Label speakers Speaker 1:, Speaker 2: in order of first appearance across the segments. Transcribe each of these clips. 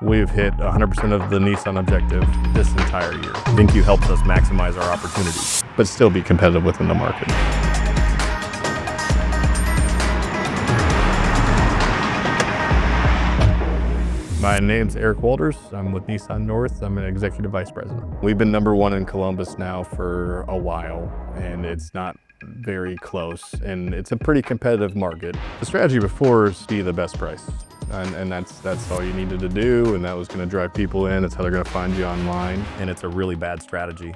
Speaker 1: We've hit 100% of the Nissan objective this entire year. VINCUE helps us maximize our opportunities, but still be competitive within the market. My name's Eric Walters. I'm with Nissan North. I'm an executive vice president. We've been #1 in Columbus now for a while, and it's not very close, and it's a pretty competitive market. The strategy before is to be the best price, and that's all you needed to do, and that was gonna drive people in. It's how they're gonna find you online, and it's a really bad strategy.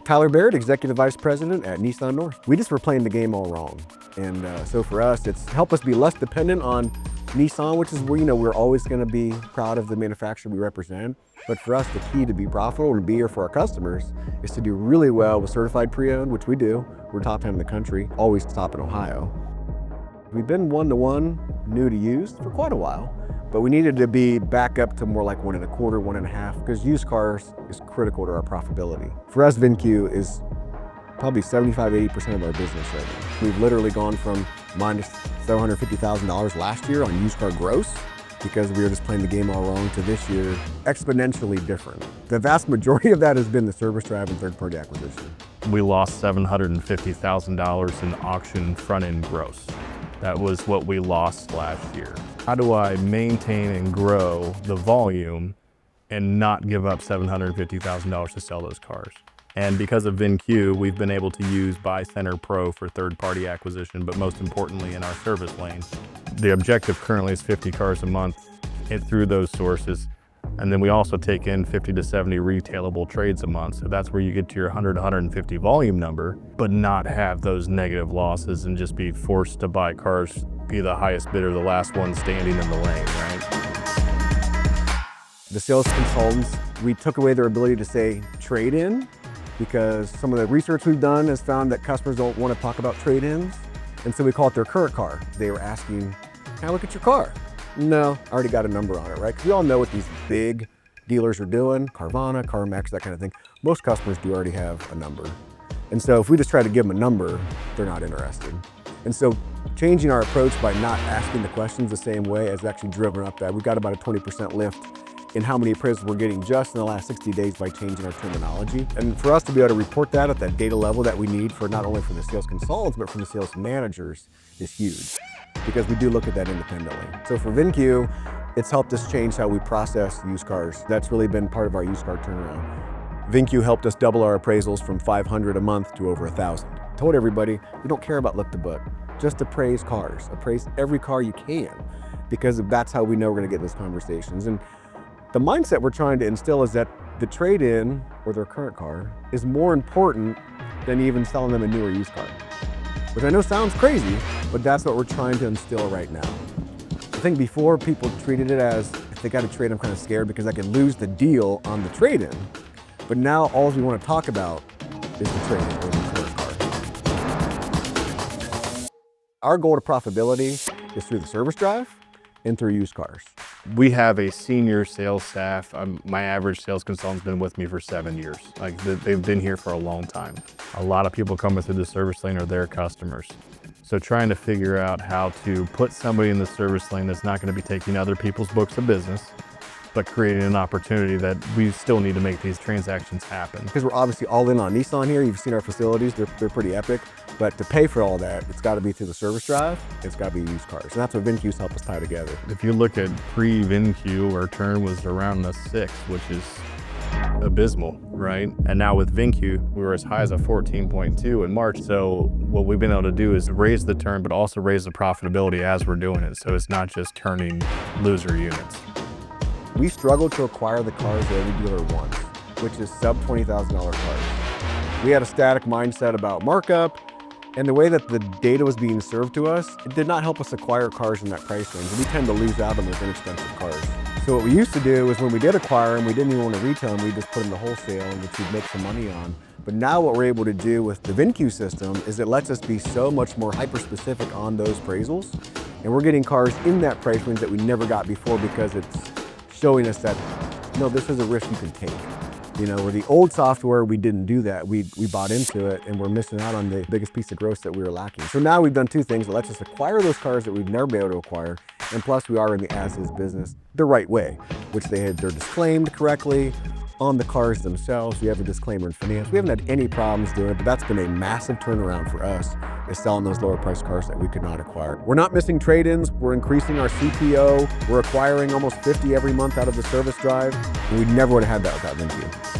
Speaker 2: Tyler Baird, Executive Vice President at Nissan North. We just were playing the game all wrong. And so for us, it's helped us be less dependent on Nissan, which is where, we're always gonna be proud of the manufacturer we represent. But for us, the key to be profitable and be here for our customers is to do really well with certified pre-owned, which we do. We're top 10 in the country, always top in Ohio. We've been 1-to-1 new to used for quite a while, but we needed to be back up to more like 1.25, 1.5, because used cars is critical to our profitability. For us, VINCUE is probably 75–80% of our business right now. We've literally gone from minus $750,000 last year on used car gross, because we were just playing the game all wrong, to this year exponentially different. The vast majority of that has been the service drive and third-party acquisition.
Speaker 1: We lost $750,000 in auction front-end gross. That was what we lost last year. How do I maintain and grow the volume and not give up $750,000 to sell those cars? And because of VINCUE, we've been able to use Buy Center Pro for third-party acquisition, but most importantly in our service lane. The objective currently is 50 cars a month through those sources. And then we also take in 50 to 70 retailable trades a month. So that's where you get to your 100 to 150 volume number, but not have those negative losses and just be forced to buy cars, be the highest bidder, the last one standing in the lane, right?
Speaker 2: The sales consultants, we took away their ability to say trade-in, because some of the research we've done has found that customers don't want to talk about trade-ins. And so we call it their current car. They were asking, can I look at your car? No, I already got a number on it, right? Because we all know what these big dealers are doing, Carvana, CarMax, that kind of thing. Most customers do already have a number. And so if we just try to give them a number, they're not interested. And so changing our approach by not asking the questions the same way has actually driven up that. We've got about a 20% lift in how many appraisals we're getting just in the last 60 days by changing our terminology. And for us to be able to report that at that data level that we need for not only for the sales consultants, but from the sales managers is huge, because we do look at that independently. So for VINCUE, it's helped us change how we process used cars. That's really been part of our used car turnaround. VINCUE helped us double our appraisals from 500 a month to over 1,000. Told everybody, we don't care about look to book, just appraise cars. Appraise every car you can, because that's how we know we're gonna get those conversations. And the mindset we're trying to instill is that the trade-in, or their current car, is more important than even selling them a newer used car. Which I know sounds crazy, but that's what we're trying to instill right now. I think before, people treated it as, if they got a trade, I'm kind of scared because I could lose the deal on the trade-in. But now all we want to talk about is the trade-in or the current car. Our goal to profitability is through the service drive and through used cars.
Speaker 1: We have a senior sales staff. My average sales consultant's been with me for 7 years. Like, they've been here for a long time. A lot of people coming through the service lane are their customers. So trying to figure out how to put somebody in the service lane that's not going to be taking other people's books of business, but creating an opportunity that we still need to make these transactions happen.
Speaker 2: Because we're obviously all in on Nissan here. You've seen our facilities, they're pretty epic. But to pay for all that, it's got to be through the service drive, it's got to be used cars. And that's what VINCUE's helped us tie together.
Speaker 1: If you look at pre-VINCUE, our turn was around the 6, which is abysmal, right? And now with VINCUE, we were as high as a 14.2 in March. So what we've been able to do is raise the turn, but also raise the profitability as we're doing it. So it's not just turning loser units.
Speaker 2: We struggled to acquire the cars that every dealer wants, which is sub $20,000 cars. We had a static mindset about markup, and the way that the data was being served to us, it did not help us acquire cars in that price range. We tend to lose out on those inexpensive cars. So what we used to do is when we did acquire them, we didn't even want to retail them, we just put them to wholesale, which we'd make some money on. But now what we're able to do with the VINCUE system is it lets us be so much more hyper-specific on those appraisals. And we're getting cars in that price range that we never got before, because it's showing us that, no, this is a risk you can take. Where the old software, we didn't do that. We bought into it, and we're missing out on the biggest piece of growth that we were lacking. So now we've done two things. It lets us acquire those cars that we've never been able to acquire, And plus, we are in the as-is business the right way, which they're disclaimed correctly on the cars themselves. We have a disclaimer in finance. We haven't had any problems doing it, but that's been a massive turnaround for us, is selling those lower priced cars that we could not acquire. We're not missing trade-ins. We're increasing our CPO. We're acquiring almost 50 every month out of the service drive. And we never would have had that without VINCUE.